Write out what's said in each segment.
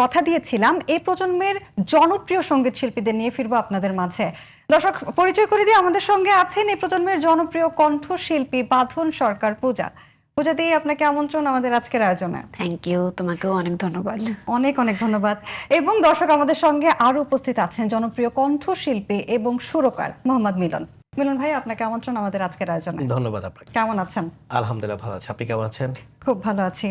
কথা দিয়েছিলাম এই প্রজন্মের জনপ্রিয় সঙ্গীত শিল্পীদের নিয়ে ফিরবো আপনাদের মাঝে। দর্শক, পরিচয় করে দিয়ে আমাদের সঙ্গে আছেন এই প্রজন্মের জনপ্রিয় কণ্ঠশিল্পী বাঁধন সরকার পূজা। পূজা দিয়ে আপনাকে আমন্ত্রণ আমাদের আজকের আয়োজনে। থ্যাংক ইউ, তোমাকেও অনেক ধন্যবাদ। অনেক অনেক ধন্যবাদ। এবং দর্শক, আমাদের সঙ্গে আরো উপস্থিত আছেন জনপ্রিয় কণ্ঠশিল্পী এবং সুরকার মোহাম্মদ মিলন। মিলন ভাই, আপনাকে আমন্ত্রণ আমাদের আজকের আয়োজনে। ধন্যবাদ আপনাকে। কেমন আছেন? আলহামদুলিল্লাহ ভালো আছি, আপনি কেমন আছেন? খুব ভালো আছি।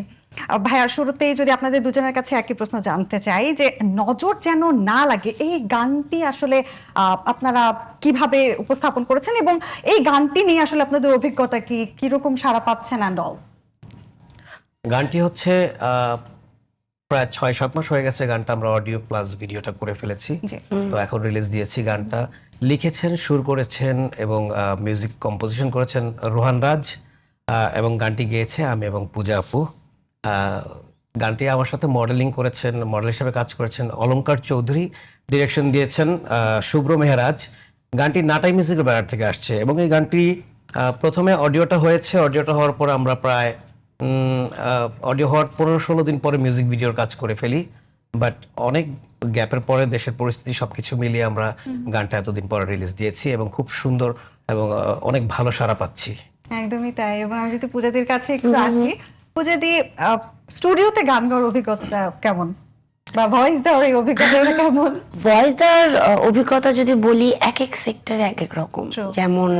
ভাইয়া, শুরুতেই যদি আপনাদের দুজনের কাছে একই প্রশ্ন জানতে চাই যে নজর যেন না লাগে, এই গানটি আসলে আপনারা কিভাবে উপস্থাপন করেছেন এবং এই গানটি নিয়ে আসলে আপনাদের অভিজ্ঞতা কি, কিরকম সাড়া পাচ্ছেন অ্যান্ড অল? গানটি হচ্ছে প্রায় 6-7 মাস হয়ে গেছে গানটা আমরা অডিও প্লাস ভিডিওটা করে ফেলেছি। তো এখন রিলিজ দিয়েছি। গানটা লিখেছেন, সুর করেছেন এবং মিউজিক কম্পোজিশন করেছেন রোহান রাজ, এবং গানটি গেয়েছে আমি এবং পূজা আপু। গানটি আমার সাথে মডেলিং করেছেন, মডেল হিসেবে কাজ করেছেন অলঙ্কার চৌধুরী, ডিরেকশন দিয়েছেন শুভ্র মেহরাজ। গানটি নাটাই মিউজিক্যাল ব্যানার থেকে আসছে এবং এই গানটি প্রথমে অডিওটা হয়েছে। অডিওটা হওয়ার পর আমরা প্রায় অডিও হওয়ার 15-16 দিন পরে মিউজিক ভিডিওর কাজ করে ফেলি। বাট অনেক গ্যাপের পরে দেশের পরিস্থিতি সবকিছু মিলিয়ে আমরা গানটা এতদিন পরে রিলিজ দিয়েছি এবং খুব সুন্দর এবং অনেক ভালো সাড়া পাচ্ছি। একদমই তাই। এবং আমি যদি পূজাদির কাছে একটু আসি, পূজাদি স্টুডিওতে গান গাওয়ার অভিজ্ঞতা কেমন, বা ভয়েস দেওয়ার এই অভিজ্ঞতাটা কেমন? ভয়েস দেওয়ার অভিজ্ঞতা যদি বলি, এক এক সেক্টরে এক এক রকম। যেমন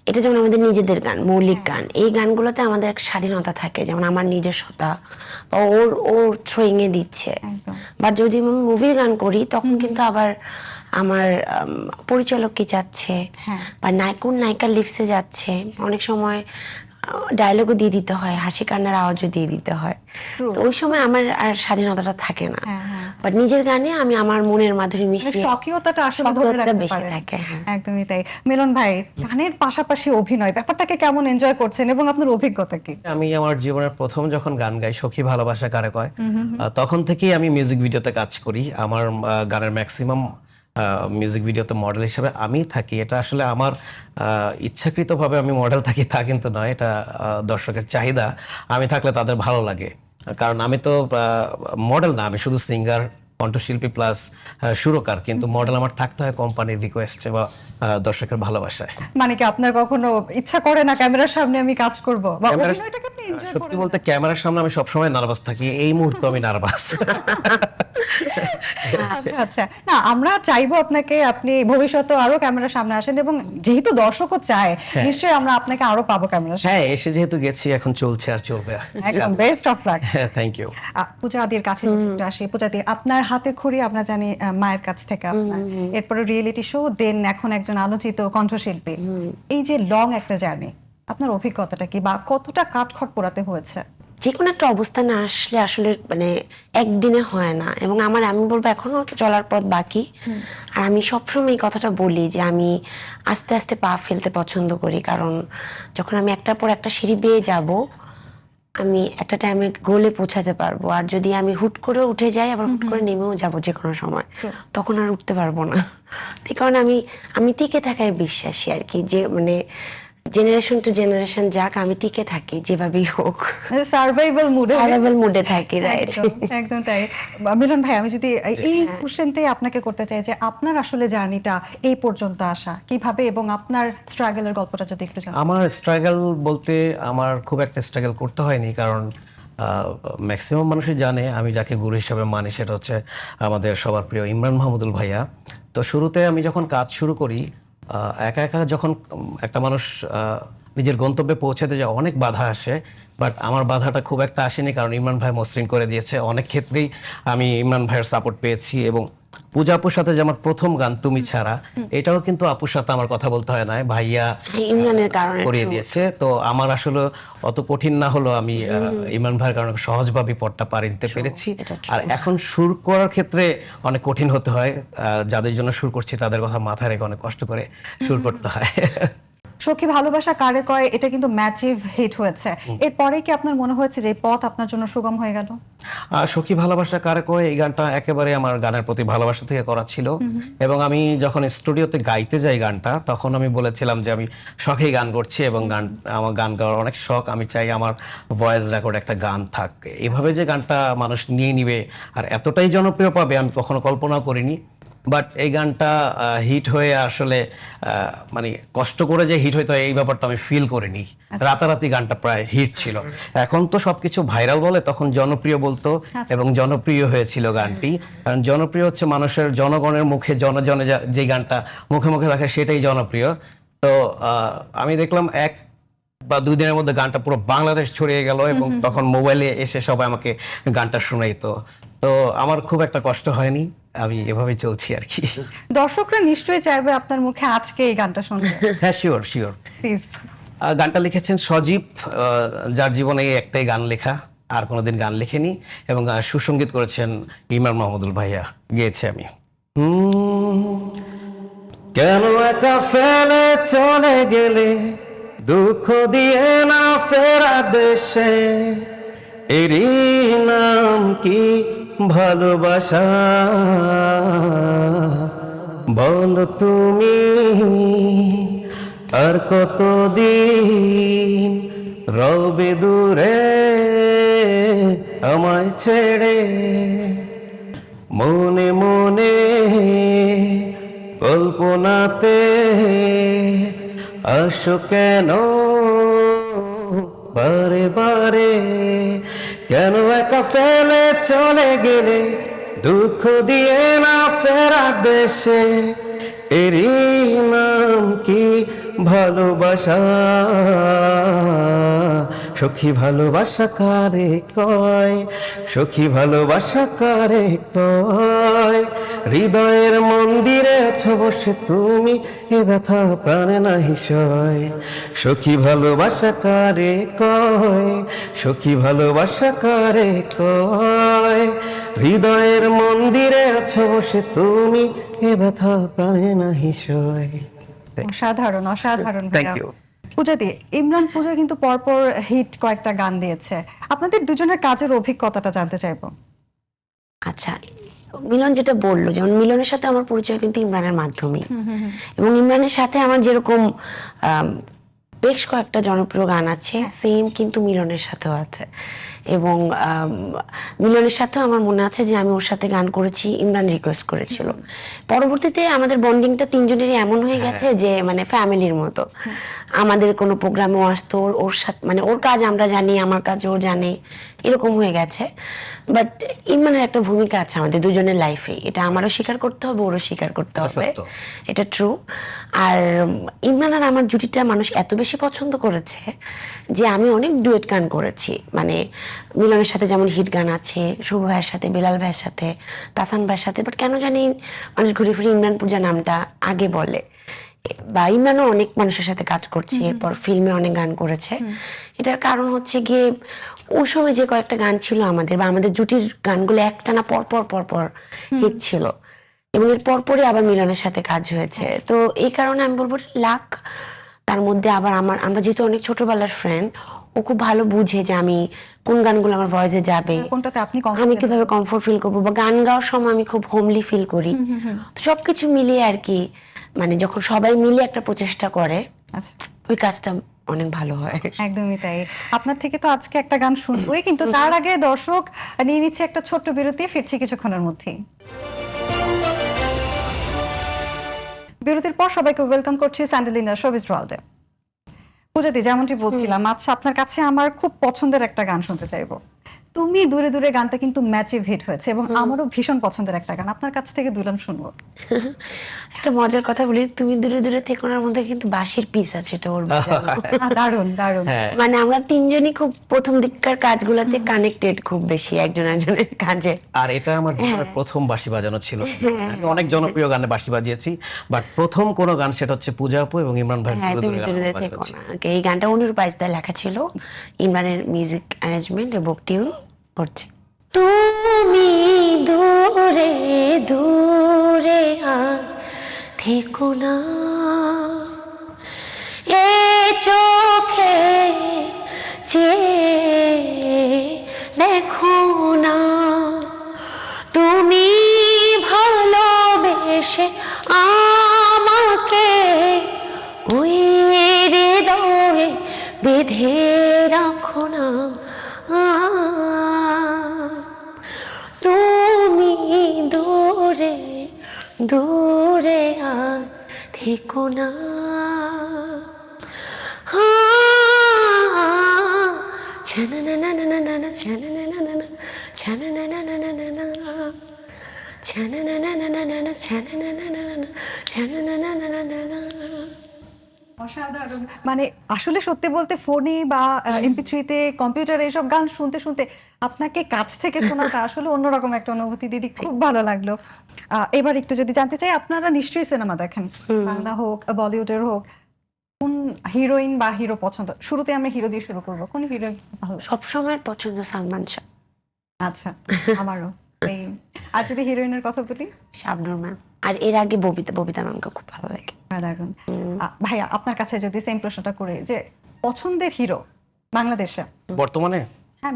এটা যেমন আমাদের নিজেদের গান, মৌলিক গান, এই গানগুলোতে আমাদের একটা স্বাধীনতা থাকে, যেমন আমার নিজস্বতা বা ওর থ্রোয়িং এ দিচ্ছে। বা যদি আমি মুভির গান করি তখন কিন্তু আবার আমার পরিচালক কি চাচ্ছে বা কোন নায়িকার লিপসে যাচ্ছে, অনেক সময় ডায়লগও দিয়ে দিতে হয়, হাসি কান্নার আওয়াজও দিয়ে দিতে হয়। তো ওই সময় আমার আর স্বাধীনতাটা থাকে না। বাট নিজের গানে আমি আমার মনের মাধুরী মিশিয়ে স্বকীয়তাটা আসলে ধরে রাখতে বেশি পারেন। থাকে। একদমই তাই। মিলন ভাই, গানের পাশাপাশি অভিনয় ব্যাপারটাকে কেমন এনজয় করছেন এবং আপনার অভিজ্ঞতা কি? আমি আমার জীবনের প্রথম যখন গান গাই, সখী ভালোবাসা কারে কয়, তখন থেকেই আমি মিউজিক ভিডিওতে কাজ করি। আমার গানের ম্যাক্সিমাম মিউজিক ভিডিওতে মডেল হিসেবে আমি থাকি। এটা আসলে আমার ইচ্ছাকৃতভাবে আমি মডেল থাকি তা কিন্তু নয়, এটা দর্শকের চাহিদা। আমি থাকলে তাদের ভালো লাগে, কারণ আমি তো মডেল না, আমি শুধু সিঙ্গার, কণ্ঠশিল্পী প্লাস সুরকার। কিন্তু মডেল আমার থাকতে হয় কোম্পানির রিকোয়েস্টে বা দর্শকের ভালোবাসায়। মানে কি আপনার কখনো ইচ্ছা করে না ক্যামেরার সামনে আমি কাজ করব, বা অভিনয়টাকে আপনি এনজয় করেন? সত্যি বলতে ক্যামেরার সামনে আমি সবসময় নার্ভাস থাকি। এই মুহূর্তে আমি নার্ভাস। আচ্ছা আচ্ছা, না আমরা চাইবো আপনাকে, আপনি ভবিষ্যতে আরো ক্যামেরার সামনে আসেন এবং যেহেতু দর্শকও চায়, নিশ্চয়ই আমরা আপনাকে আরো পাবো ক্যামেরার সামনে। হ্যাঁ, এসে যেহেতু গেছি, এখন চলছে আর চলবে। একদম বেস্ট অফ লাক। হ্যাঁ, থ্যাংক ইউ। পূজাদির কাছে একটু আসি। পূজাদি, আপনার হাতে খড়ি আমরা জানি মায়ের কাছ থেকে আপনার, এরপরে রিয়েলিটি শো, দেন এখন একজন আলোচিত কণ্ঠশিল্পী। এই যে লং একটা জার্নি, আপনার অভিজ্ঞতাটা কি, বা কতটা কাঠখড় পোড়াতে হয়েছে? যে কোনো একটা অবস্থানে আসলে আসলে মানে একদিনে হয় না, এবং আমি বলবো এখনো চলার পথ বাকি। আর আমি সবসময় এই কথাটা বলি যে আমি আস্তে আস্তে পা ফেলতে পছন্দ করি, কারণ যখন আমি একটার পর একটা সিঁড়ি বেয়ে যাব, আমি একটা টাইমে গোলে পৌঁছাতে পারবো। আর যদি আমি হুট করে উঠে যাই, আবার হুট করে নেমেও যাবো যে কোনো সময়, তখন আর উঠতে পারবো না। এই কারণে আমি টিকে থাকায় বিশ্বাসী আর কি, যে মানে জেনারেশন টু জেনারেশন যাক, আমি টিকে থাকি যেভাবেই হোক, সার্ভাইভাল মুডে থাকি। রাইট, একদম তাই। মিলন ভাই, আমি যদি এই কোশ্চেনটাই আপনাকে করতে চাই যে আপনার আসলে জার্নিটা এই পর্যন্ত আসা কিভাবে, এবং আপনার স্ট্রাগলের গল্পটা যদি একটু জানান। আমার স্ট্রাগল বলতে আমার খুব একটা স্ট্রাগল করতে হয়নি, কারণ ম্যাক্সিমাম মানুষই জানে আমি যাকে গুরু হিসাবে মানি সেটা হচ্ছে আমাদের সবার প্রিয় ইমরান মাহমুদুল ভাইয়া। তো শুরুতে আমি যখন কাজ শুরু করি, একা একা যখন একটা মানুষ নিজের গন্তব্যে পৌঁছাতে যায়, অনেক বাধা আসে। বাট আমার বাধাটা খুব একটা আসেনি, কারণ ইমরান ভাই মসৃণ করে দিয়েছে। অনেক ক্ষেত্রেই আমি ইমরান ভাইয়ের সাপোর্ট পেয়েছি। এবং পূজা আপুর সাথে যে আমার প্রথম গান তুমি ছাড়া, এটাও কিন্তু আপুর সাথে আমার কথা বলতে হয় না, ভাইয়া ইমরানের কারণে করিয়ে দিয়েছে। তো আমার আসলে অত কঠিন না হলো, আমি ইমরান ভাইয়ের কারণে সহজভাবে পথটা পাড়ি দিতে পেরেছি। আর এখন সুর করার ক্ষেত্রে অনেক কঠিন হতে হয়, যাদের জন্য সুর করছি তাদের কথা মাথায় রেখে অনেক কষ্ট করে সুর করতে হয়। সখী ভালোবাসা কারে কয় এটা কিন্তু ম্যাচিভ হিট হয়েছে, এরপরে কি আপনার মনে হয়েছে যে এই পথ আপনার জন্য সুগম হয়ে গেল? সখী ভালোবাসা কারে কয় এই গানটা একেবারে আমার গানের প্রতি ভালোবাসা থেকে করা ছিল, এবং আমি যখন স্টুডিওতে গাইতে যাই গানটা তখন আমি বলেছিলাম যে আমি শখেই গান করছি এবং আমার গান গাওয়ার অনেক শখ, আমি চাই আমার ভয়েস রেকর্ড একটা গান থাক। এভাবে যে গানটা মানুষ নিয়ে নিবে আর এতটাই জনপ্রিয় পাবে আমি কখনো কল্পনাও করিনি। বাট এই গানটা হিট হয়ে আসলে মানে কষ্ট করে যে হিট হইতে হয় এই ব্যাপারটা আমি ফিল করিনি। রাতারাতি গানটা প্রায় হিট ছিল। এখন তো সবকিছু ভাইরাল বলে, তখন জনপ্রিয় বলতো এবং জনপ্রিয় হয়েছিল গানটি। কারণ জনপ্রিয় হচ্ছে মানুষের জনগণের মুখে জনজনে যে গানটা মুখে মুখে রাখে সেটাই জনপ্রিয়। তো আমি দেখলাম 1 বা 2 দিনের মধ্যে গানটা পুরো বাংলাদেশ ছড়িয়ে গেল এবং তখন মোবাইলে এসে সবাই আমাকে গানটা শোনাইতো। তো আমার খুব একটা কষ্ট হয়নি, আমি এভাবেই চলছি আর কি। দর্শকরা নিশ্চয়ই চাইবে আপনার মুখে আজকে এই গানটা শুনতে। হ্যাঁ, শিওর। প্লিজ। গানটা লিখেছেন সজীব, যার জীবনে এই একটাই গান লেখা, আর কোনোদিন গান লেখেনি, এবং সুসঙ্গীত করেছেন ইমরান মাহমুদুল ভাইয়া, গেয়েছি আমি। কেন একা ফেলে চলে গেলে দুঃখ দিয়ে না ফেরা দেশে, এরই নাম কি ভালোবাসা বলো তুমি, আর কতদিন রবে দূরে আমায় ছেড়ে, মনে মনে কল্পনাতে আসো কেন বারে বারে, কেন একা ফেলে চলে গেলে দুঃখ দিয়ে না ফেরা দেশে, এরই নাম কি ভালোবাসা, সখী ভালোবাসা কারে কয়, সখী ভালোবাসা কারে কয়, হৃদয়ের মন্দিরে আছো বসে তুমি, এ ব্যথা প্রাণে নাহি সয়, সখী ভালোবাসা কারে কয়, সখী ভালোবাসা কারে কয়, হৃদয়ের মন্দিরে আছো বসে তুমি, এ ব্যথা প্রাণে নাহি সয়। অসাধারণ থ্যাংক ভাইয়া। ইউ। পূজা দি, ইমরান পূজা কিন্তু পরপর হিট কয়েকটা গান দিয়েছে, আপনাদের দুজনের কাজের অভিজ্ঞতাটা জানতে চাইবো। আচ্ছা, মিলন যেটা বললো, যেমন মিলনের সাথে আমার পরিচয় কিন্তু ইমরানের মাধ্যমেই, এবং ইমরানের সাথে আমার যেরকম বেশ কয়েকটা জনপ্রিয় গান আছে, সেম কিন্তু মিলনের সাথেও আছে। এবং মিলনের সাথেও আমার মনে আছে যে আমি ওর সাথে গান করেছি, ইমরান রিকোয়েস্ট করেছিল। পরবর্তীতে আমাদের বন্ডিংটা তিনজনেরই এমন হয়ে গেছে যে মানে ফ্যামিলির মতো, আমাদের কোনো প্রোগ্রামে আসতো, ওর সাথে মানে ওর কাজ আমরা জানি, আমার কাজ ও জানে, এরকম হয়ে গেছে। বাট ইমরানের একটা ভূমিকা আছে আমাদের দুজনের লাইফে, এটা আমারও স্বীকার করতে হবে, ওরও স্বীকার করতে হবে, এটা ট্রু। আর ইমরান আর আমার জুটিটা মানুষ এত বেশি পছন্দ করেছে যে আমি অনেক ডুয়েট গান করেছি, মানে মিলনের সাথে যেমন হিট গান আছে, শুভ ভাইয়ের সাথে, বেলাল ভাইয়ের সাথে, তাসান ভাইয়ের সাথে, বাট কেন জানি মানুষ ঘুরে ফিরে ইমরান পূজা নামটা আগে বলে। বা ইমরানও অনেক মানুষের সাথে কাজ করছে, এরপর ফিল্মে অনেক গান করেছে। এটার কারণ হচ্ছে গিয়ে ওই সময় যে কয়েকটা গান ছিল আমাদের, বা আমাদের জুটির গানগুলো একটানা পরপর হিট ছিল, এবং এর পরপরই আবার মিলনের সাথে কাজ হয়েছে। তো এই কারণে আমি বলবো লাক। তার মধ্যে আবার আমরা যেহেতু অনেক ছোটবেলার ফ্রেন্ড, ও খুব ভালো বুঝে যে আমি কোন গানগুলো আমার ভয়েসে যাবে, কোনটাতে আপনি আমি কিভাবে কমফোর্ট ফিল করবো, বা গান গাওয়ার সময় আমি খুব হোমলি ফিল করি। তো সবকিছু মিলিয়ে আর কি, মানে যখন সবাই মিলে একটা প্রচেষ্টা করে, ওই কাজটা অনেক ভালো হয়। একদমই তাই। আপনার থেকে তো আজকে একটা গান শুনবোই, কিন্তু তার আগে দর্শক নিয়ে নিচ্ছে একটা ছোট্ট বিরতি, ফিরছি কিছুক্ষণের মধ্যেই। বিরতির পর সবাইকে ওয়েলকাম করছি স্যান্ডেলিনা শোবিজ ওয়ার্ল্ডে। পূজাদি, যেমনটি বলছিলাম, আচ্ছা আপনার কাছে আমার খুব পছন্দের একটা গান শুনতে চাইবো। তুমি দূরে দূরে গানটা কিন্তু ম্যাচিভ হিট হয়েছে এবং আমারও ভীষণ পছন্দের একটা গান, আপনার কাছ থেকে দুলাম শুনবো। একটা মজার কথা বলি, তুমি দূরে দূরে থেকে ওনার মধ্যে কিন্তু বাঁশির পিস আছে, এটা ওর দারুণ। মানে আমরা তিনজনই খুব প্রথম দিককার কাজগুলোতে কানেক্টেড খুব বেশি একজন একজনের কাজে। আর এটা আমার প্রথম বাঁশি বাজানো ছিল। আমি অনেক জনপ্রিয় গানে বাঁশি বাজিয়েছি, বাট প্রথম কোন গান সেটা হচ্ছে পূজা আপু এবং ইমরান ভাই। এই গানটা অনুরূপ আইজদার লেখা ছিল, ইমরানের মিউজিক অ্যারেঞ্জমেন্ট এবং টিউন করছে। তুমি দূরে দূরে আর থেকো না, চোখে চেয়ে দেখো না, তুমি ভালোবেসে আমাকে ওই হৃদয়ে বেঁধে রাখো না, তুমি দূরে দূরে আর থেকো না। অসাধারণ। মানে আসলে সত্যি বলতে ফোনে বা MP3-তে কম্পিউটারে এসব গান শুনতে শুনতে আপনাকে কাছ থেকে শোনাটা আসলে অন্যরকম একটা অনুভূতি। দিদি, খুব ভালো লাগলো। এবার একটু যদি জানতে চাই, আপনারা নিশ্চয়ই সিনেমা দেখেন, বাংলা হোক বলিউডের হোক, কোন হিরোইন বা হিরো পছন্দ? শুরুতে আমরা হিরো দিয়ে শুরু করবো, কোন হিরো ভালো? সবসময় পছন্দ সালমান শাহ। আচ্ছা, আমারও সেম। আর যদি হিরোইনের কথা বলি, শাবনূর ম্যাম। আর এর আগে ববিতা ম্যামকে খুব ভালো লাগে। দারুণ। ভাইয়া, আপনার কাছে যদি সেম প্রশ্নটা করে, যে পছন্দের হিরো বাংলাদেশে বর্তমানে হ্যাঁ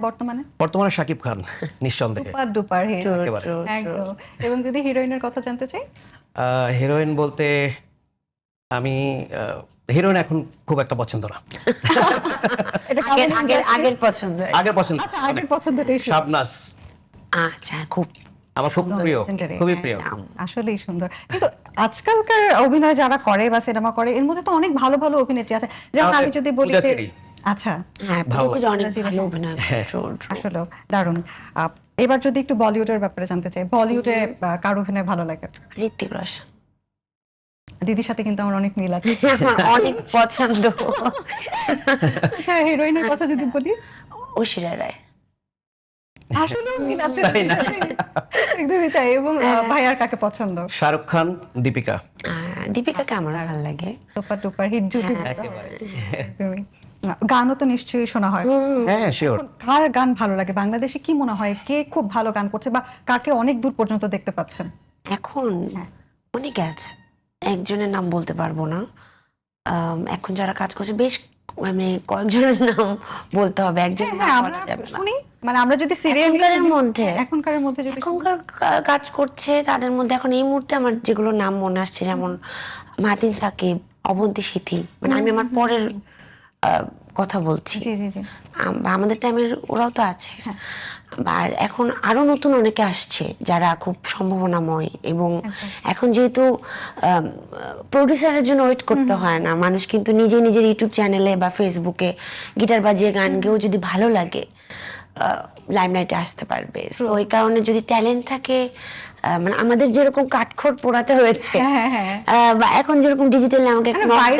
বর্তমানে শাকিব খান নিঃসন্দেহে সুপার ডুপার হিট একেবারে। একদম। এবং যদি হিরোইনের কথা জানতে চাই, হিরোইন বলতে আমি হিরোইন এখন খুব একটা পছন্দ না। এটা কেমন আগের পছন্দ। আগের পছন্দ আচ্ছা, আগের পছন্দটাই শুনি। শাবনাজ আচ্ছা, খুব আমার খুব প্রিয়, legendary, খুবই হ্যাঁ, প্রিয়। আসলেই সুন্দর। কিন্তু আজকালকার অভিনয় যারা করে বা সিনেমা করে, এর মধ্যে তো অনেক ভালো ভালো অভিনেত্রী আছে। যেমন আমি যদি বলি পূজা যে, চেরি। আচ্ছা হ্যাঁ, ভালো পূজা অনেক ভালো অভিনয় করছে। আসলে দারুণ। এবার যদি একটু বলিউডের ব্যাপারে জানতে চাই, বলিউডে কার অভিনয় ভালো লাগে? ঋত্বিক রোশন। দিদির সাথে কিন্তু আমার অনেক মিল আছে। আমার অনেক পছন্দ। আচ্ছা, হিরোইনের কথা যদি বলি, ঐশ্বরিয়া রায়। আসলে মিল আছে তাই না? একদমই তাই। এবং ভাইয়ার কাকে পছন্দ? শাহরুখ খান, দীপিকা। দীপিকাকে আমার ভালো লাগে। সুপার ডুপার হিট জুটি। একেবারে। একদমই। গানও তো নিশ্চয়ই শোনা হয়। হ্যাঁ, শিওর। কার গান ভালো লাগে বাংলাদেশে? কি মনে হয় কে খুব ভালো গান করছে, বা কাকে অনেক দূর পর্যন্ত দেখতে পাচ্ছেন? এখন অনেকে আছে, একজনের নাম বলতে পারবো না। এখন যারা কাজ করছে বেশ, মানে কয়েকজনের নাম বলতে হবে, একজনের নাম আমরা বলা যাবে না। শুনি, মানে আমরা যদি সিরিয়াল এখনকার মধ্যে যদি এখনকার কাজ করছে তাদের মধ্যে এখন এই মুহূর্তে আমার যেগুলো নাম মনে আসছে, যেমন মাহাতিন সাকিব, অবন্তী সিথি, মানে আমি আমার পরের কথা বলছি। জি জি জি। আমাদের টাইমের ওরাও তো আছে। আর এখন আরো নতুন অনেকে আসছে যারা খুব সম্ভাবনাময়, এবং এখন যেহেতু প্রডিউসারের জন্য ওয়েট করতে হয় না, মানুষ কিন্তু নিজে নিজের ইউটিউব চ্যানেলে বা ফেসবুকে গিটার বাজিয়ে গান গেয়েও যদি ভালো লাগে লাইমলাইটে আসতে পারবে। তো ওই কারণে যদি ট্যালেন্ট থাকে, মানে আমাদের যেরকম কাঠখড় পোড়াতে হয়েছে, বা এখন যেরকম ডিজিটালি আমাকে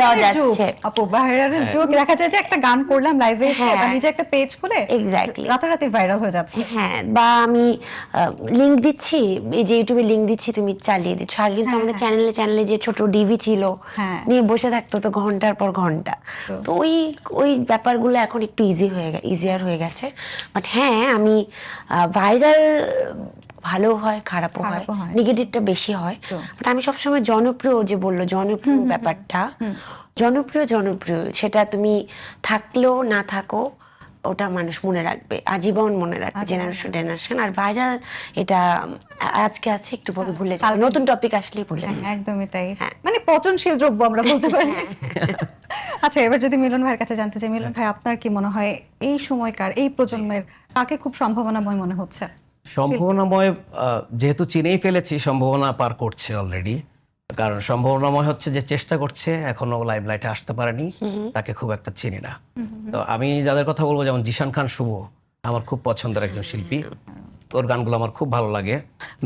দেওয়া যাচ্ছে, আপু ভাইরালের যুগ, দেখা যায় যে একটা গান করলাম লাইভে এসে বা নিজে একটা পেজ খুলে এক্স্যাক্টলি রাতারাতি ভাইরাল হয়ে যাচ্ছে। হ্যাঁ, বা আমি লিংক দিচ্ছি, এই যে ইউটিউবে লিংক দিচ্ছি, তুমি চালিয়ে দিচ্ছ। আগে কিন্তু আমাদের চ্যানেলে যে ছোট ডিভি ছিল, নিয়ে বসে থাকতো তো ঘন্টার পর ঘন্টা। তো ওই ব্যাপারগুলো এখন একটু ইজিয়ার হয়ে গেছে। বাট হ্যাঁ, আমি ভাইরাল ভালো হয়, খারাপও হয়, নেগেটিভটা বেশি হয়। বাট আমি সবসময় জনপ্রিয়, যে বললো জনপ্রিয় ব্যাপারটা, জনপ্রিয় সেটা তুমি থাকলেও না থাকো, ওটা মানুষ মনে রাখবে, আজীবন মনে রাখবে, জেনারেশন। আর ভাইরাল এটা আজকে আছে, একটু পরে ভুলে যাবে, নতুন টপিক আসলেই ভুলে যাবে। একদমই তাই, মানে পচনশীল দ্রব্য আমরা বলতে পারি। আচ্ছা, এবার যদি মিলন ভাইয়ের কাছে জানতে চাই, মিলন ভাই, আপনার কি মনে হয় এই সময়কার এই প্রজন্মের কাকে খুব সম্ভাবনাময় মনে হচ্ছে? সম্ভাবনাময় যেহেতু চিনেই ফেলেছি, সম্ভাবনা পার করছে অলরেডি। কারণ সম্ভাবনাময় হচ্ছে যে চেষ্টা করছে, এখনো লাইমলাইটে আসতে পারেনি, তাকে খুব একটা চিনি না। তো আমি যাদের কথা বলবো, যেমন জিশান খান শুভ, আমার খুব পছন্দের একজন শিল্পী, ওর গানগুলো আমার খুব ভালো লাগে।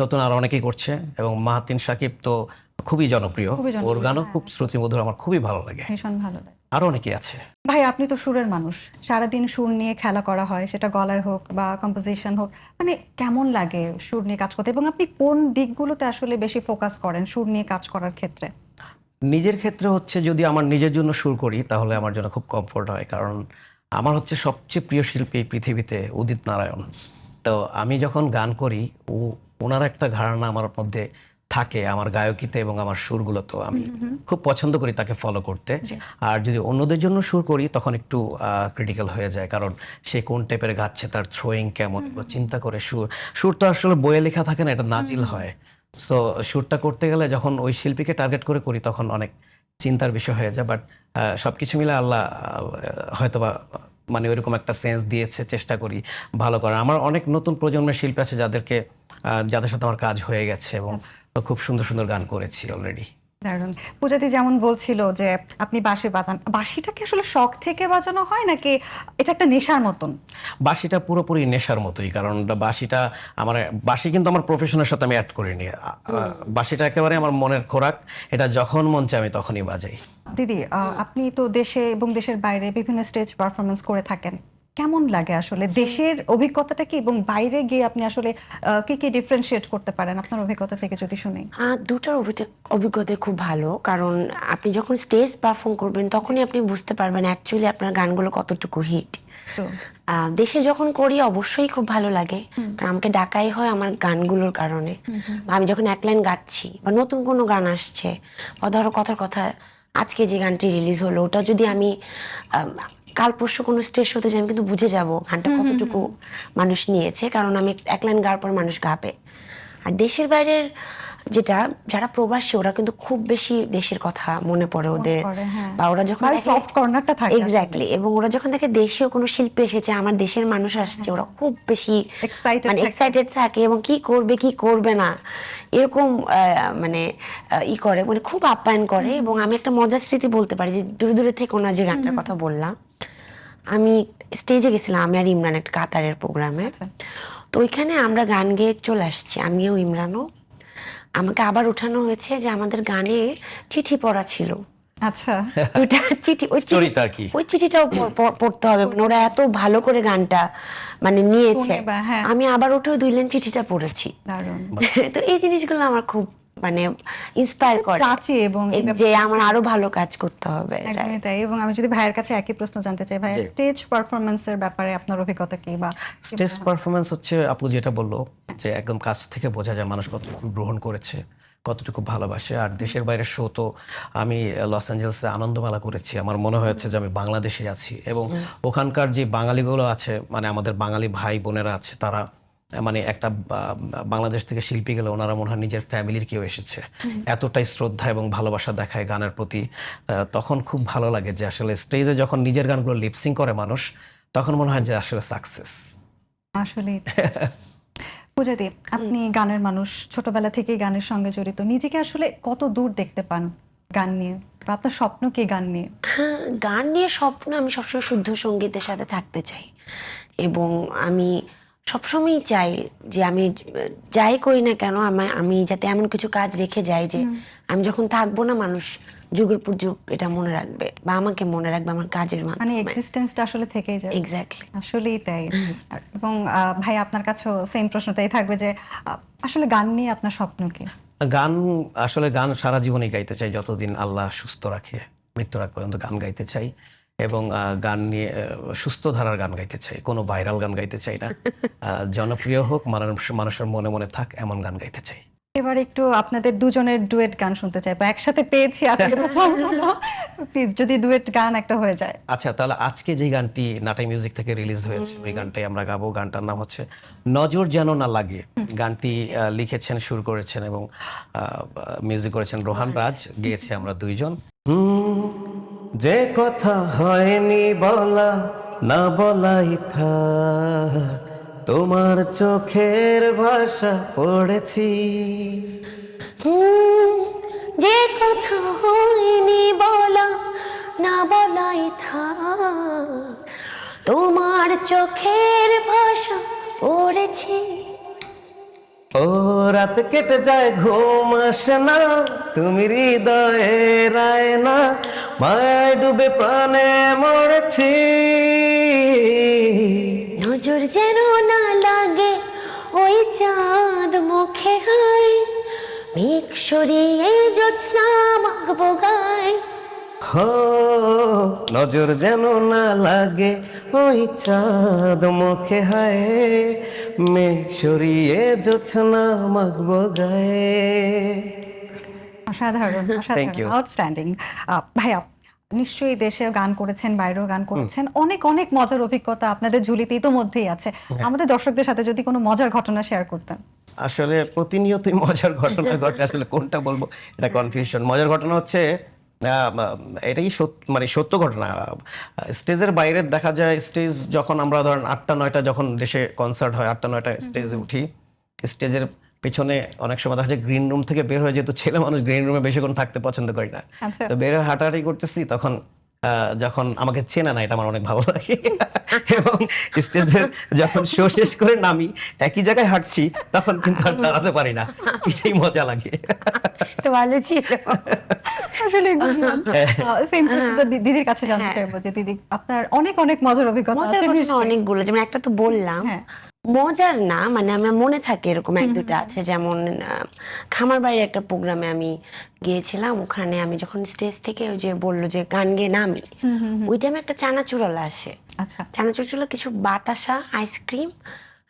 নতুন আরো অনেকেই করছে, এবং মাহাতিন সাকিব তো খুবই জনপ্রিয়, ওর গানও খুব শ্রুতিমধুর, আমার খুবই ভালো লাগে। ভীষণ ভালো লাগে। আরো অনেকেই আছে। ভাই, আপনি তো সুরের মানুষ, সারাদিন সুর নিয়ে খেলা করা হয়, সেটা গলায় হোক বা কম্পোজিশন হোক, মানে কেমন লাগে সুর নিয়ে কাজ করতে? এবং আপনি কোন দিকগুলোতে আসলে বেশি ফোকাস করেন সুর নিয়ে কাজ করার ক্ষেত্রে? নিজের ক্ষেত্রে হচ্ছে, যদি আমার নিজের জন্য সুর করি তাহলে আমার জন্য খুব কমফোর্ট হয়, কারণ আমার হচ্ছে সবচেয়ে প্রিয় শিল্পী এই পৃথিবীতে উদিত নারায়ণ। তো আমি যখন গান করি, ওনার একটা ধারণা আমার মধ্যে থাকে আমার গায়কিতে এবং আমার সুরগুলোতে, আমি খুব পছন্দ করি তাকে ফলো করতে। আর যদি অন্যদের জন্য সুর করি তখন একটু ক্রিটিক্যাল হয়ে যায়, কারণ সে কোন টাইপের গাচ্ছে, তার থ্রোয়িং কেমন, এগুলো চিন্তা করে সুর তো আসলে বইয়ে লেখা থাকে না, এটা নাজিল হয়। সো সুরটা করতে গেলে যখন ওই শিল্পীকে টার্গেট করে করি তখন অনেক চিন্তার বিষয় হয়ে যায়। বাট সবকিছু মিলে আল্লাহ হয়তোবা মানে ওইরকম একটা সেন্স দিয়েছে, চেষ্টা করি ভালো করার। আমার অনেক নতুন প্রজন্মের শিল্পী আছে যাদের সাথে আমার কাজ হয়ে গেছে এবং খুব সুন্দর সুন্দর গান করেছি অলরেডি। দারুণ। পূজাদি যেমন বলছিল যে আপনি বাঁশি বাজান, বাঁশিটা কি আসলে শখ থেকে বাজানো হয় নাকি এটা একটা নেশার মতন? বাঁশিটা পুরোপুরি নেশার মতোই, কারণ বাঁশি কিন্তু আমার প্রফেশনের সাথে আমি অ্যাড করিনি। বাঁশিটা একেবারে আমার মনের খোরাক, এটা যখন মন চায় আমি তখনই বাজাই। দিদি, আপনি তো দেশে এবং দেশের বাইরে বিভিন্ন স্টেজ পারফরমেন্স করে থাকেন, কেমন লাগে আসলে দেশের অভিজ্ঞতাটা কি এবং বাইরে গিয়ে আপনি আসলে কি কি ডিফারেন্সিয়েট করতে পারেন আপনার অভিজ্ঞতা থেকে যদি শুনি? দুটার অভিজ্ঞতা খুব ভালো, কারণ আপনি যখন স্টেজ পারফর্ম করবেন তখনই আপনি বুঝতে পারবেন অ্যাকচুয়ালি আপনার গানগুলো কতটুকু হিট। দেশে যখন করি অবশ্যই খুব ভালো লাগে, কারণ আমাকে ডাকাই হয় আমার গানগুলোর কারণে। বা আমি যখন এক লাইন গাচ্ছি বা নতুন কোনো গান আসছে, বা ধরো কথার কথা আজকে যে গানটি রিলিজ হলো ওটা যদি আমি কাল পরশু কোনো স্টেজ শোতে যাই, আমি কিন্তু বুঝে যাব গানটা কতটুকু মানুষ নিয়েছে, কারণ আমি এক লাইন গাওয়ার পর মানুষ গাবে। আর দেশের বাইরের যারা প্রবাসী ওরা কিন্তু খুব বেশি দেশের কথা মনে পড়ে ওদের, বা ওরা যখন সফট কর্নারটা থাকে এক্স্যাক্টলি, এবং ওরা যখন দেখে দেশীয় কোনো শিল্পী এসেছে, আমার দেশের মানুষ আসছে, ওরা খুব বেশি এক্সাইটেড থাকে এবং কি করবে কি করবে না এরকম করে, খুব আপ্যায়ন করে। এবং আমি একটা মজার স্মৃতি বলতে পারি যে দূরে দূরে থেকে ওনার যে গানটার কথা বললাম, আমি স্টেজে গেছিলাম আমি আর ইমরান একটা কাতারের প্রোগ্রামে। তো ওইখানে আমরা গান গেয়ে চলে আসছি, আমিও ইমরানও। আমাকে আবার উঠানো হয়েছে যে আমাদের গানে চিঠি পড়া ছিল। আচ্ছা, ওই চিঠিটাও পড়তে হবে, ওরা এত ভালো করে গানটা নিয়েছে। আমি আবার উঠে 2 লাইন চিঠিটা পড়েছি। তো এই জিনিসগুলো আমার খুব ইন্সপায়ার করে এবং যে আমার আরো ভালো কাজ করতে হবে। তাই। এবং আমি যদি ভাইয়ের কাছে একই প্রশ্ন জানতে চাই, ভাই স্টেজ পারফরম্যান্সের ব্যাপারে আপনার অভিজ্ঞতা কি? বা স্টেজ পারফরম্যান্স হচ্ছে আপু যেটা বললো যে একদম কাছ থেকে বোঝা যায় মানুষ কতটুকু গ্রহণ করেছে, কতটুকু ভালোবাসে। আর দেশের বাইরের শো তো আমি লস অ্যাঞ্জেলেসে আনন্দমেলা করেছি, আমার মনে হয়েছে যে আমি বাংলাদেশে আছি। এবং ওখানকার যে বাঙালিগুলো আছে, আমাদের বাঙালি ভাই বোনেরা আছে, তারা একটা বাংলাদেশ থেকে শিল্পী গেলে ওনারা মনে হয় নিজের ফ্যামিলির কেউ এসেছে, এতটাই শ্রদ্ধা এবং ভালোবাসা দেখায় গানের প্রতি। তখন খুব ভালো লাগে যে আসলে স্টেজে যখন নিজের গানগুলো লিপসিং করে মানুষ, তখন মনে হয় যে আসলে সাকসেস। আসলে পূজাদি, আপনি গানের মানুষ, ছোটবেলা থেকেই গানের সঙ্গে জড়িত, নিজেকে আসলে কত দূর দেখতে পান গান নিয়ে, বা আপনার স্বপ্ন কি গান নিয়ে? গান নিয়ে স্বপ্ন, আমি সবসময় শুদ্ধ সঙ্গীতের সাথে থাকতে চাই, এবং আমি সবসময়ই চাই যে আমি যাই করি না কেন আমি যাতে এমন কিছু কাজ রেখে যাই যে আমি যখন থাকবো না মানুষ যুগের পর যুগ এটা মনে রাখবে, বা আমাকে মনে রাখবে আমার কাজের মাধ্যমে। এক্সিস্টেন্সটা আসলে থেকেই যায়। এক্স্যাক্টলি, আসলেই তাই। এবং ভাই আপনার কাছেও সেম প্রশ্নটাই থাকবে যে আসলে গান নিয়ে আপনার স্বপ্ন কি? গান সারা জীবনই গাইতে চাই, যতদিন আল্লাহ সুস্থ রাখে, মৃত্যুর আগ পর্যন্ত গান গাইতে চাই। এবং গান নিয়ে সুস্থ ধারার গান গাইতে চাই, কোনো ভাইরাল গান গাইতে চাই না। জনপ্রিয় হোক, মানুষের মনে মনে থাক, এমন গান গাইতে চাই। এবার একটু আপনাদের দুজনের ডুয়েট গান শুনতে চাই, বা একসাথে পেয়েছি প্লিজ যদি ডুয়েট গান একটা হয়ে যায়। আচ্ছা, তাহলে আজকে যে গানটি নাটাই মিউজিক থেকে রিলিজ হয়েছে ওই গানটাই আমরা গাবো। গানটার নাম হচ্ছে নজর যেন না লাগে। গানটি লিখেছেন, সুর করেছেন এবং মিউজিক করেছেন রোহান রাজ, গেয়েছে আমরা দুইজন। যে কথা হয়নি বলা, না বলাই থাক, তোমার চোখের ভাষা পড়েছি। যে কথা হয়নি বলা, না বলাই থাক, তোমার চোখের ভাষা পড়েছি। ও রাত কেটে যায় ঘুম আসে না, তুমি হৃদয়ে রায় না, মায়ায় ডুবে প্রাণে মরেছি। নজর যেন না লাগে ওই চাঁদ মুখে গায়, মেঘ সরিয়ে জ্যোৎস্না মাখবো গায়। নজর যেন না লাগে ওই চাঁদ মুখে, হায় মেঘ সরিয়ে জোছনা মাখবো গায়ে। অসাধারণ, Thank অসাধারণ, you. আউটস্ট্যান্ডিং। ভাইয়া নিশ্চয়ই দেশে গান করেছেন, বাইরেও গান করেছেন, অনেক অনেক মজার অভিজ্ঞতা আপনাদের ঝুলিতে ইতোমধ্যেই আছে। আমাদের দর্শকদের সাথে যদি কোনো মজার ঘটনা শেয়ার করতেন। আসলে প্রতিনিয়তই মজার ঘটনা ঘটে, আসলে কোনটা বলবো এটা কনফিউশন। মজার ঘটনা হচ্ছে এটাই মানে সত্য ঘটনা। স্টেজের বাইরে দেখা যায়, স্টেজ যখন আমরা ধরেন 8টা-9টা যখন দেশে কনসার্ট হয়, 8টা-9টা স্টেজে উঠি, স্টেজের পেছনে অনেক সময় দেখা যায় গ্রিন রুম থেকে বের হয়ে, যেহেতু ছেলে মানুষ গ্রিন রুমে বেশিক্ষণ থাকতে পছন্দ করি না, আচ্ছা। তো বের হয়ে হাঁটাহাঁটি করতেছি, তখন যখন আমাকে চেনা না, এটা আমার অনেক ভালো লাগে। এবং স্টেজের যখন শো শেষ করে নামি, একই জায়গায় হাঁটছি, তখন কিন্তু আর দাঁড়াতে পারি না, এটাই মজা লাগে। তো ভালো ছিল। আসলে সেম প্রশ্নটা দিদির কাছে জানতে চাইবো যে দিদি আপনার অনেক অনেক মজার অভিজ্ঞতা মজার আছে ঘটনা নিশ্চয়ই। অনেকগুলো, যেমন একটা তো বললাম, হ্যাঁ। মজার না, মানে আমার মনে থাকে এরকম এক দুটা আছে। যেমন খামার বাড়ির একটা প্রোগ্রামে আমি গিয়েছিলাম, ওখানে আমি যখন স্টেজ থেকে ওই যে বললো যে গান গেয়ে নামি, ওই টাইমে একটা চানাচুরাল আসে। আচ্ছা। চানাচুর কিছু বাতাসা, আইসক্রিম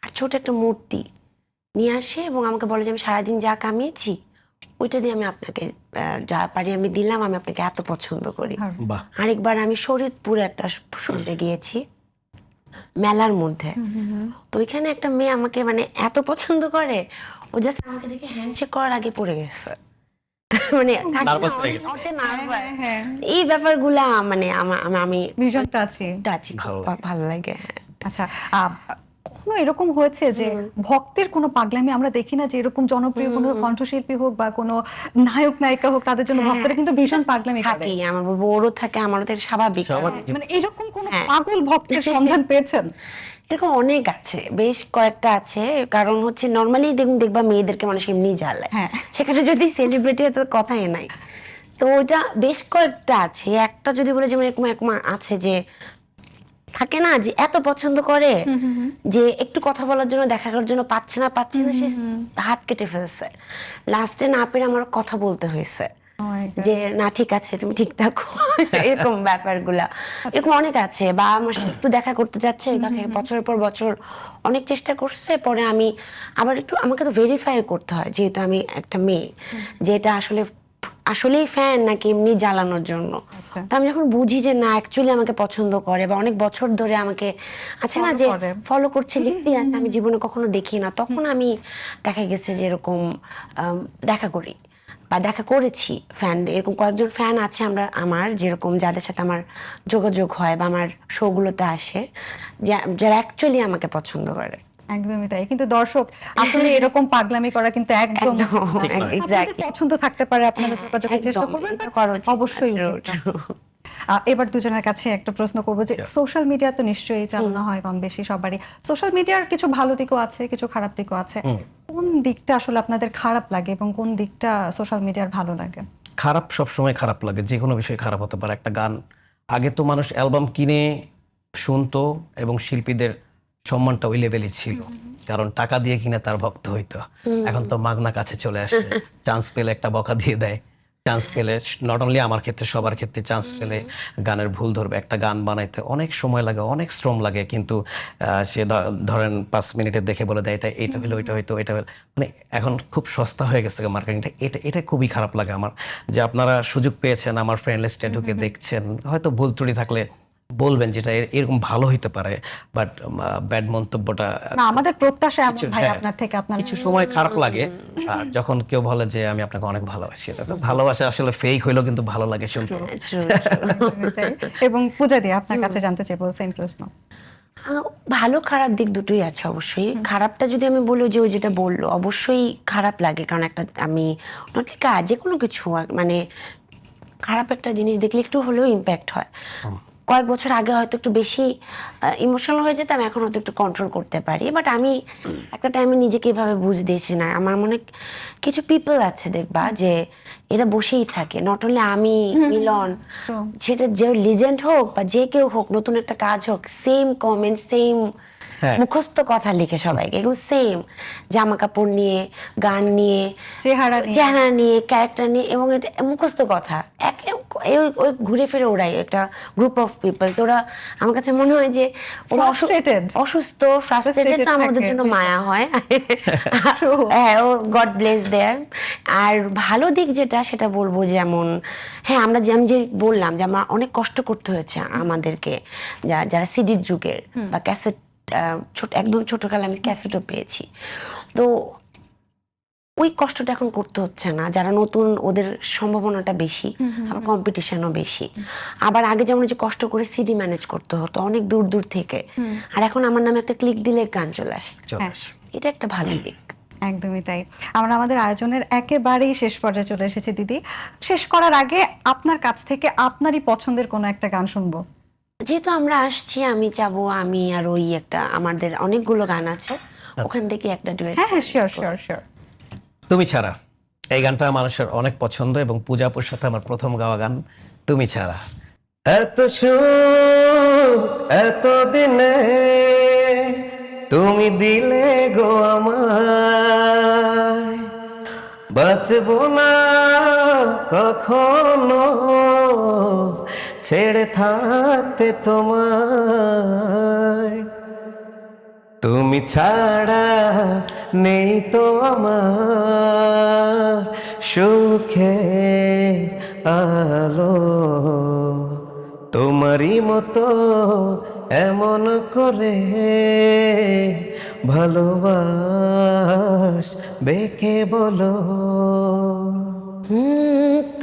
আর ছোট একটা মূর্তি নিয়ে আসে এবং আমাকে বলে যে আমি সারাদিন যা কামিয়েছি ওইটা দিয়ে আমি আপনাকে যা পারি আমি দিলাম, আমি আপনাকে এত পছন্দ করি। বাহ। আরেকবার আমি শরীয়তপুরে একটা শুনতে গিয়েছি মেলার মধ্যে, তো ওইখানে একটা মেয়ে আমাকে মানে এত পছন্দ করে, ও জাস্ট আমাকে দেখে হ্যান্ডশেক করার আগে পড়ে গেছে। মানে থাকে না, Nervous হয়ে গেছে। অনেক nervous। হ্যাঁ, এই ব্যাপারগুলা মানে আমি ভীষণটা আছে। টাচি, ভালো ভালো লাগে। হ্যাঁ। আচ্ছা, কখনো এরকম হয়েছে যে ভক্তের কোনো পাগলামি আমরা দেখি না, যে এরকম জনপ্রিয় কোনো কণ্ঠশিল্পী হোক বা কোনো নায়ক নায়িকা হোক, তাদের জন্য ভক্তরা কিন্তু ভীষণ পাগলামি করে। থাকি, আমার বলবো ওরও থাকে, আমারও তো স্বাভাবিক। মানে এরকম কোন পাগল ভক্তের সন্ধান পেয়েছেন? এরকম অনেক আছে, বেশ কয়েকটা আছে। কারণ হচ্ছে নর্মালি দেখবা মেয়েদেরকে মানুষ এমনি জ্বালায়, হ্যাঁ। সেখানে যদি সেলিব্রিটি হয় তো কথাই নাই। তো ওটা বেশ কয়েকটা আছে। একটা যদি বলে যেমন এরকম এরকম আছে যে থাকে না যে এত পছন্দ করে যে একটু কথা বলার জন্য, দেখা করার জন্য পাচ্ছে না সে হাত কেটে ফেলছে, লাস্টে না পেরে আমার কথা বলতে হয়েছে যে না ঠিক আছে তুমি ঠিক থাকো। এরকম ব্যাপারগুলা এরকম অনেক আছে। বা আমার সাথে একটু দেখা করতে যাচ্ছে, বছরের পর বছর অনেক চেষ্টা করছে, পরে আমি আবার একটু, আমাকে তো ভেরিফাই করতে হয় যেহেতু আমি একটা মেয়ে, যে এটা আসলেই ফ্যান নাকি এমনি জ্বালানোর জন্য। তো আমি যখন বুঝি যে না অ্যাকচুয়ালি আমাকে পছন্দ করে বা অনেক বছর ধরে আমাকে আছে না যে ফলো করছে, লিখতেই আছে, আমি জীবনে কখনো দেখি না, তখন আমি দেখা গেছে যে এরকম দেখা করি বা দেখা করেছি ফ্যান। এরকম কয়েকজন ফ্যান আছে আমার যেরকম, যাদের সাথে আমার যোগাযোগ হয় বা আমার শোগুলোতে আসে, যারা অ্যাকচুয়ালি আমাকে পছন্দ করে। একদমই তাই। কিন্তু দর্শক আসলে এরকম পাগলামি করা কিন্তু একদম আপনাদের পছন্দ থাকতে পারে, আপনারা যোগাযোগের চেষ্টা করবেন, অবশ্যই। এবার দুজনের কাছে একটা প্রশ্ন করবো যে সোশ্যাল মিডিয়া তো নিশ্চয়ই চালানো হয় কম বেশি সবারই। সোশ্যাল মিডিয়ার কিছু ভালো দিকও আছে, কিছু খারাপ দিকও আছে। কোন দিকটা আসলে আপনাদের খারাপ লাগে এবং কোন দিকটা সোশ্যাল মিডিয়ার ভালো লাগে? খারাপ সবসময় খারাপ লাগে, যে কোনো বিষয় খারাপ হতে পারে। একটা গান, আগে তো মানুষ অ্যালবাম কিনে শুনতো এবং শিল্পীদের সম্মানটা ওই লেভেলই ছিল, কারণ টাকা দিয়ে কিনে তার ভক্ত হইতো। এখন তো মাগনা কাছে চলে আসে, চান্স পেলে একটা বকা দিয়ে দেয়। চান্স পেলে, নট অনলি আমার ক্ষেত্রে, সবার ক্ষেত্রে চান্স পেলে গানের ভুল ধরবে। একটা গান বানাইতে অনেক সময় লাগে, অনেক শ্রম লাগে, কিন্তু সে ধরেন 5 মিনিটে দেখে বলে দেয় এটা হলো, ওইটা হয়তো, এটা মানে এখন খুব সস্তা হয়ে গেছে মার্কেটিংটা। এটা খুবই খারাপ লাগে আমার, যে আপনারা সুযোগ পেয়েছেন, আমার ফ্রেন্ড লিস্টে ঢুকে দেখছেন, হয়তো ভুল ত্রুটি থাকলে বলবেন, যেটা এরকম ভালো হইতে পারে, বাট ব্যাড মন্তব্যটা না, আমাদের প্রত্যাশা এমন ভাই আপনার থেকে। আপনার কিছু সময় খারাপ লাগে যখন কেউ বলে যে আমি আপনাকে অনেক ভালোবাসি। এটা তো ভালোবাসা আসলে ফেক হইলো, কিন্তু ভালো লাগে শুনতে। এবং পূজা দিয়ে আপনার কাছে জানতে চাইবো সেম প্রশ্ন। ভালো খারাপ দিক দুটোই আছে অবশ্যই। খারাপটা যদি আমি বলি, যে ওই যেটা বললো, অবশ্যই খারাপ লাগে, কারণ একটা আমি নটলি কাজ যে কোনো কিছু মানে খারাপ একটা জিনিস দেখলে একটু হলেও ইম্প্যাক্ট হয়। কয়েক বছর আগে হয়তো একটু বেশি ইমোশনাল হয়ে যেতাম, এখন হয়তো একটু কন্ট্রোল করতে পারি, বাট আমি একটা টাইমে নিজেকে এভাবে বুঝতেছি না। আমার মনে কিছু পিপল আছে দেখবা যে এরা বসেই থাকে, নট অনলি আমি, মিলন, সেটা যে লিজেন্ড হোক বা যে কেউ হোক, নতুন একটা কাজ হোক, সেম কমেন্ট, সেম মুখস্থ কথা লিখে সবাইকে, এগুলো সেম জামা কাপড় নিয়ে, গান নিয়ে, চেহারা নিয়ে, ক্যারেক্টার নিয়ে, এবং এটা মুখস্থ কথা ওই ঘুরে ফিরে ওরাই একটা গ্রুপ অফ পিপল, তো ওরা আমার কাছে মনে হয় যে ওরা Frustrated. অসুস্থ, ফ্রাস্ট্রেটেড, তো আমার ওদের থাকে। জন্য মায়া হয়। True. হ্যাঁ, ও গড ব্লেস দেয়ার। আর ভালো দিক যেটা সেটা বলবো, যেমন হ্যাঁ আমরা আমি যে বললাম যে আমার অনেক কষ্ট করতে হয়েছে আমাদেরকে, যারা সিডির যুগের বা ক্যাসেট, ছোট একদম ছোটকালে আমি ক্যাসেটও পেয়েছি, তো ওই কষ্টটা এখন করতে হচ্ছে না। যারা নতুন ওদের সম্ভাবনাটা বেশি, আবার কম্পিটিশনও বেশি। আবার আগে যেমন যে কষ্ট করে সিডি ম্যানেজ করতে হতো অনেক দূর দূর থেকে, আর এখন আমার নামে একটা ক্লিক দিলে গান চলে আসছে। এটা একটা ভালো দিক। একদমই তাই। আমরা আমাদের আয়োজনের একেবারেই শেষ পর্যায়ে চলে এসেছি দিদি। শেষ করার আগে আপনার কাছ থেকে আপনারই পছন্দের কোনো একটা গান শুনবো। যেহেতু আমরা আসছি, আমি চাবো আমি আর ওই একটা, আমাদের অনেকগুলো গান আছে, ওখান থেকে একটা ডুয়েট। হ্যাঁ হ্যাঁ, শিওর শিওর শিওর। তুমি ছাড়া, এই গানটা মানুষের অনেক পছন্দ এবং পূজাপুর সাথে আমার প্রথম গাওয়া গান তুমি ছাড়া। এত সুখ এত দিনে তুমি দিলে গো আমায়, বাঁচব না কখনো ছেড়ে থাকতে তোমায়। তুমি ছাড়া নেই তো আমার সুখে আলো, তোমারই মতো এমন করে ভালোবাস বেকে বলো।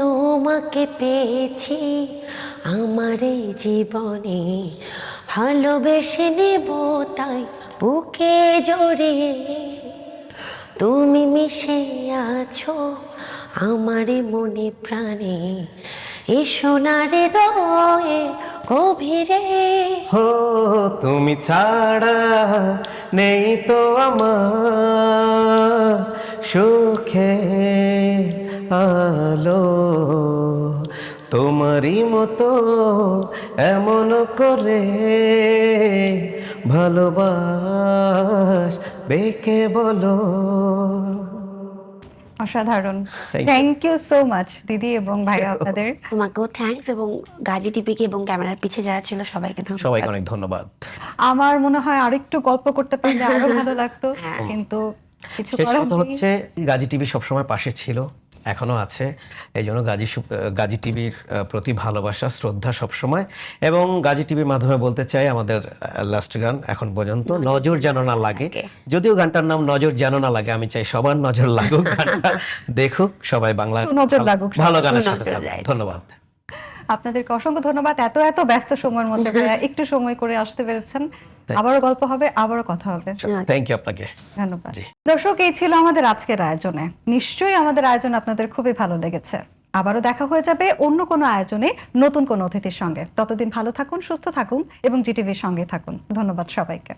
তোমাকে পেয়েছি আমার এই জীবনে, ভালোবেসে নেব তাই বুকে জড়িয়ে। তুমি মিশে আছো আমার মনে প্রাণে, এ সোনারে দয়ে গভীরে। হো তুমি ছাড়া নেই তো আমার সুখে আলো, তোমারই মতো এমন করে ভালোবাস বেকে বলো। অসাধারণ। Thank you. Thank you so much দিদি এবং ভাইয়া আপনাদের। তোমাকেও থ্যাঙ্কস, এবং গাজী টিপিকে এবং ক্যামেরার পিছে যারা ছিল সবাইকে ধন্যবাদ। সবাইকে অনেক ধন্যবাদ। আমার মনে হয় আরো একটু গল্প করতে পারলে আরো ভালো লাগতো, কিন্তু কিছু শেষ করার কথা নেই। হচ্ছে গাজী টিভি সবসময় পাশে ছিল, এখনো আছে। এই জন্য গাজী টিভির প্রতি ভালোবাসা শ্রদ্ধা সবসময়। এবং গাজী টিভির মাধ্যমে বলতে চাই আমাদের লাস্ট গান এখন পর্যন্ত নজর যেন না লাগে। যদিও গানটার নাম নজর যেন না লাগে, আমি চাই সবার নজর লাগুক, গানটা দেখুক সবাই, বাংলা নজর লাগুক সবার। ভালো গানের সাথে নজর থাকুক। যায়। ধন্যবাদ। আপনাদেরকে অসংখ্য ধন্যবাদ, এত ব্যস্ত সময়ের মধ্যে ভাইয়া একটু সময় করে আসতে পেরেছেন। আবারও গল্প হবে, আবারও কথা হবে। থ্যাংক ইউ আপনাকে। ধন্যবাদ। জি। দর্শক, এই ছিল আমাদের আজকের আয়োজনে। নিশ্চয়ই আমাদের আয়োজন আপনাদের খুবই ভালো লেগেছে। আবারও দেখা হয়ে যাবে অন্য কোনো আয়োজনে নতুন কোনো অতিথির সঙ্গে। ততদিন ভালো থাকুন, সুস্থ থাকুন এবং জিটিভির সঙ্গে থাকুন। ধন্যবাদ সবাইকে।